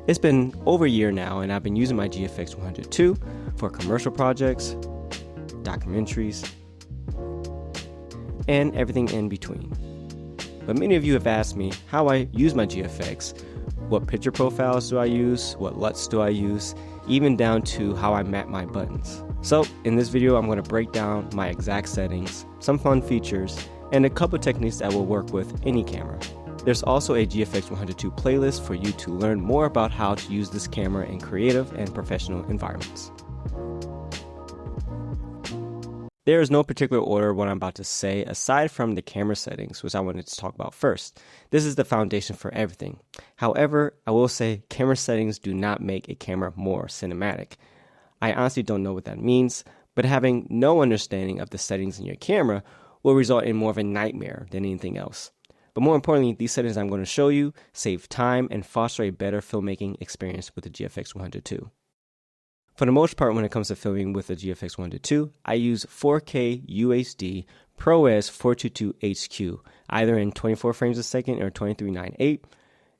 It's been over a year now, and I've been using my GFX100 II for commercial projects, documentaries, and everything in between. But many of you have asked me how I use my GFX, what picture profiles do I use, what LUTs do I use, even down to how I map my buttons. So in this video, I'm going to break down my exact settings, some fun features, and a couple techniques that will work with any camera. There's also a GFX100 II playlist for you to learn more about how to use this camera in creative and professional environments. There is no particular order what I'm about to say aside from the camera settings, which I wanted to talk about first. This is the foundation for everything. However, I will say camera settings do not make a camera more cinematic. I honestly don't know what that means, but having no understanding of the settings in your camera will result in more of a nightmare than anything else. But more importantly, these settings I'm going to show you save time and foster a better filmmaking experience with the GFX100 II. For the most part, when it comes to filming with the GFX100 II, I use 4K UHD ProRes 422 HQ, either in 24 frames a second or 2398,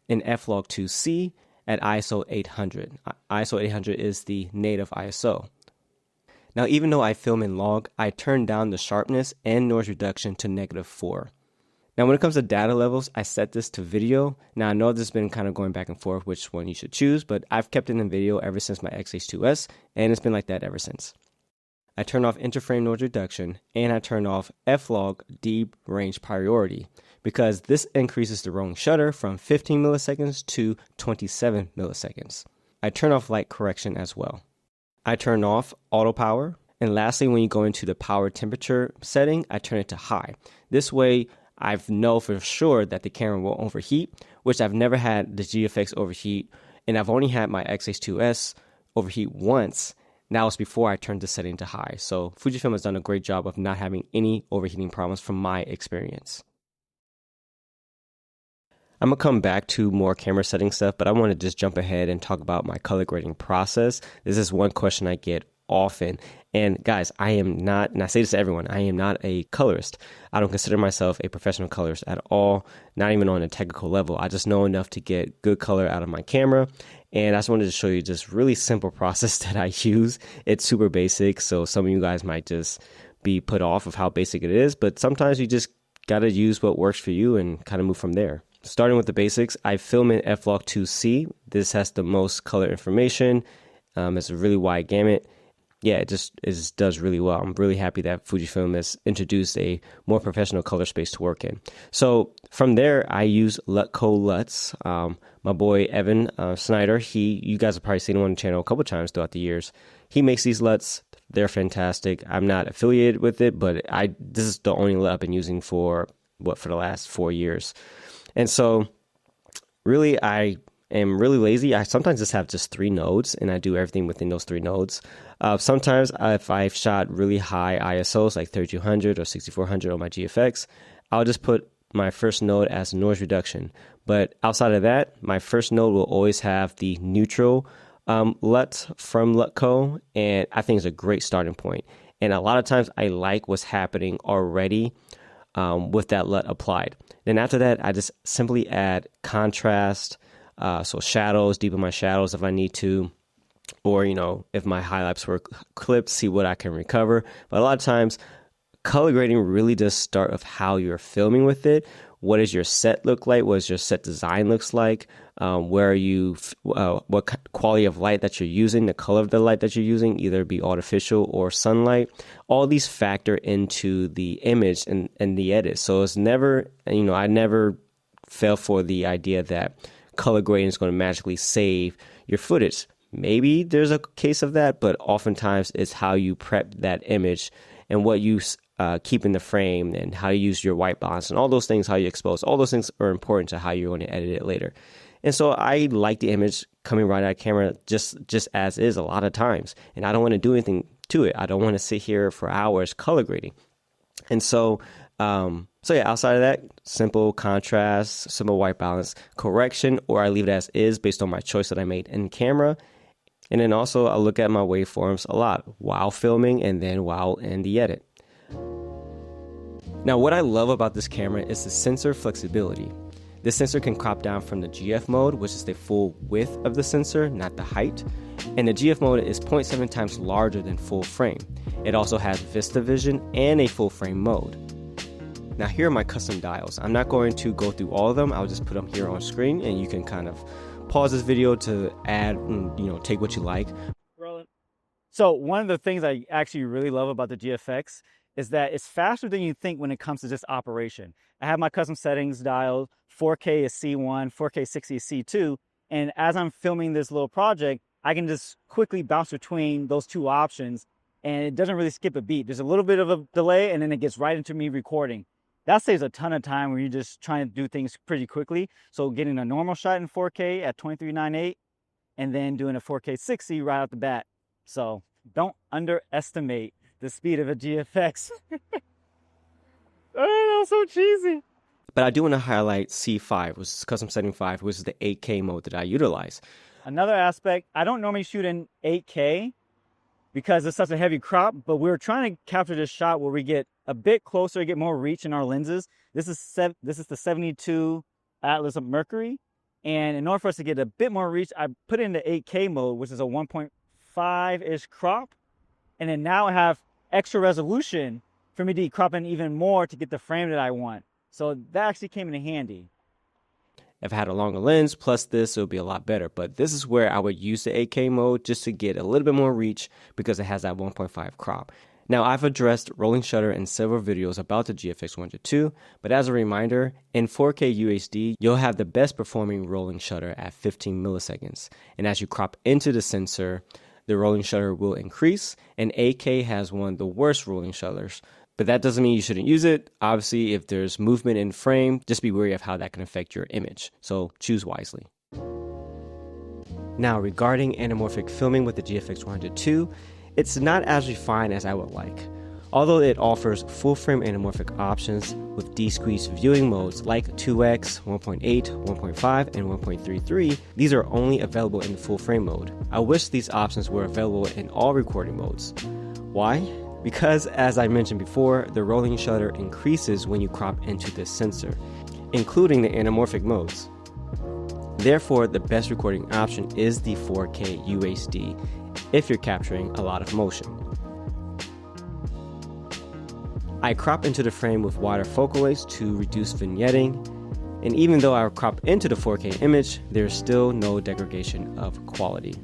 in F-Log2C at ISO 800. ISO 800 is the native ISO. Now, even though I film in log, I turn down the sharpness and noise reduction to -4. Now, when it comes to data levels, I set this to video. Now, I know this has been kind of going back and forth which one you should choose, but I've kept it in video ever since my XH2S, and it's been like that ever since. I turn off interframe noise reduction, and I turn off F-Log deep range priority, because this increases the rolling shutter from 15 milliseconds to 27 milliseconds. I turn off light correction as well. I turn off auto power, and lastly, when you go into the power temperature setting, I turn it to high. This way, I know for sure that the camera will overheat, which I've never had the GFX overheat, and I've only had my XH2S overheat once. That was before I turned the setting to high. So Fujifilm has done a great job of not having any overheating problems from my experience. I'm going to come back to more camera setting stuff, but I want to just jump ahead and talk about my color grading process. This is one question I get often. And guys, I am not, and I say this to everyone, I am not a colorist. I don't consider myself a professional colorist at all, not even on a technical level. I just know enough to get good color out of my camera. And I just wanted to show you just really simple process that I use. It's super basic, so some of you guys might just be put off of how basic it is, but sometimes you just got to use what works for you and kind of move from there. Starting with the basics, I film in F-Log2C. This has the most color information. It's a really wide gamut. Yeah, it just does really well. I'm really happy that Fujifilm has introduced a more professional color space to work in. So from there, I use Lutco LUTs. My boy Evan Snyder, you guys have probably seen him on the channel a couple times throughout the years. He makes these LUTs. They're fantastic. I'm not affiliated with it, but this is the only LUT I've been using for the last 4 years. And so really, I am really lazy. I sometimes just have just 3 nodes, and I do everything within those 3 nodes. Sometimes if I've shot really high ISOs like 3200 or 6400 on my GFX, I'll just put my first node as noise reduction. But outside of that, my first node will always have the neutral LUT from Lutco, and I think it's a great starting point. And a lot of times I like what's happening already with that LUT applied. Then after that, I just simply add contrast, so shadows, deepen my shadows if I need to, or, if my highlights were clipped, see what I can recover. But a lot of times, color grading really does start with how you're filming with it. What does your set look like? What does your set design looks like? Where are you? What quality of light that you're using? The color of the light that you're using, either be artificial or sunlight. All these factor into the image and the edit. So it's never, I never fell for the idea that color grading is going to magically save your footage. Maybe there's a case of that, but oftentimes it's how you prep that image and what you keep in the frame and how you use your white balance and all those things, how you expose. All those things are important to how you're going to edit it later. And so I like the image coming right out of camera just as is a lot of times. And I don't want to do anything to it. I don't want to sit here for hours color grading. And so, outside of that, simple contrast, simple white balance, correction, or I leave it as is based on my choice that I made in camera. And then also I look at my waveforms a lot while filming and then while in the edit. Now, what I love about this camera is the sensor flexibility. This sensor can crop down from the GF mode, which is the full width of the sensor, not the height. And the GF mode is 0.7 times larger than full frame. It also has Vista Vision and a full frame mode. Now here are my custom dials. I'm not going to go through all of them. I'll just put them here on screen and you can kind of pause this video to add, take what you like. So one of the things I actually really love about the GFX is that it's faster than you think when it comes to just operation. I have my custom settings dialed. 4K is C1, 4K 60 is C2. And as I'm filming this little project, I can just quickly bounce between those two options and it doesn't really skip a beat. There's a little bit of a delay and then it gets right into me recording. That saves a ton of time when you're just trying to do things pretty quickly. So getting a normal shot in 4K at 23:9:8 and then doing a 4K 60 right out the bat. So don't underestimate the speed of a GFX. Oh, that was so cheesy. But I do want to highlight C5, which is custom setting 5, which is the 8K mode that I utilize. Another aspect, I don't normally shoot in 8K because it's such a heavy crop, but we were trying to capture this shot where we get a bit closer, get more reach in our lenses. This is the 72 Atlas of Mercury. And in order for us to get a bit more reach, I put it into 8K mode, which is a 1.5-ish crop. And then now I have extra resolution for me to crop in even more to get the frame that I want. So that actually came in handy. If I had a longer lens plus this, it would be a lot better. But this is where I would use the 8K mode just to get a little bit more reach because it has that 1.5 crop. Now, I've addressed rolling shutter in several videos about the GFX100 II, but as a reminder, in 4K UHD, you'll have the best performing rolling shutter at 15 milliseconds. And as you crop into the sensor, the rolling shutter will increase, and 8K has one of the worst rolling shutters. But that doesn't mean you shouldn't use it. Obviously, if there's movement in frame, just be wary of how that can affect your image. So choose wisely. Now, regarding anamorphic filming with the GFX100 II, it's not as refined as I would like. Although it offers full-frame anamorphic options with de-squeeze viewing modes like 2x, 1.8, 1.5, and 1.33, these are only available in the full-frame mode. I wish these options were available in all recording modes. Why? Because, as I mentioned before, the rolling shutter increases when you crop into this sensor, including the anamorphic modes. Therefore, the best recording option is the 4K UHD if you're capturing a lot of motion. I crop into the frame with wider focal lengths to reduce vignetting, and even though I crop into the 4K image, there's still no degradation of quality.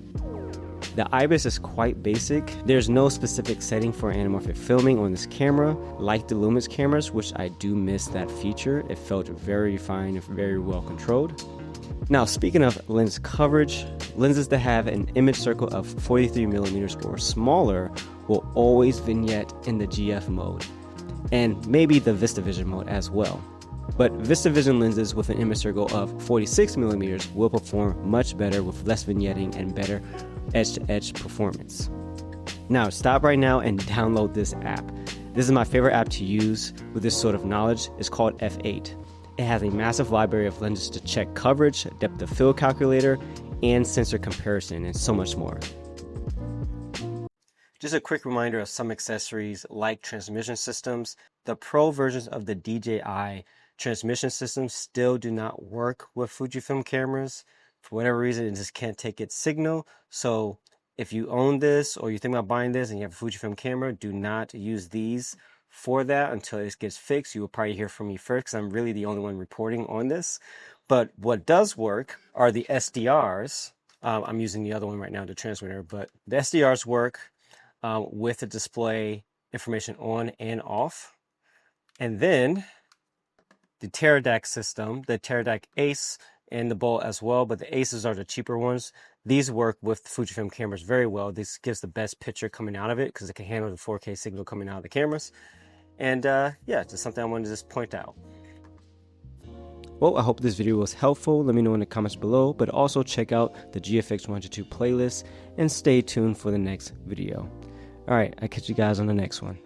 The IBIS is quite basic. There's no specific setting for anamorphic filming on this camera, like the Lumix cameras, which I do miss that feature. It felt very fine, very well controlled. Now, speaking of lens coverage, lenses that have an image circle of 43mm or smaller will always vignette in the GF mode, and maybe the Vista Vision mode as well. But Vista Vision lenses with an image circle of 46mm will perform much better with less vignetting and better edge-to-edge performance. Now, stop right now and download this app. This is my favorite app to use with this sort of knowledge. It's called F8. It has a massive library of lenses to check coverage, depth of field calculator, and sensor comparison, and so much more. Just a quick reminder of some accessories like transmission systems. The Pro versions of the DJI transmission systems still do not work with Fujifilm cameras. For whatever reason, it just can't take its signal. So if you own this or you think about buying this and you have a Fujifilm camera, do not use these for that until it gets fixed. You will probably hear from me first because I'm really the only one reporting on this. But what does work are the SDRs. I'm using the other one right now, the transmitter, but the SDRs work with the display information on and off. And then the Teradek system, the Teradek Ace and the Bolt as well, but the Aces are the cheaper ones. These work with Fujifilm cameras very well. This gives the best picture coming out of it because it can handle the 4K signal coming out of the cameras. And yeah, just something I wanted to just point out. Well, I hope this video was helpful. Let me know in the comments below, but also check out the GFX100 II playlist and stay tuned for the next video. All right, I'll catch you guys on the next one.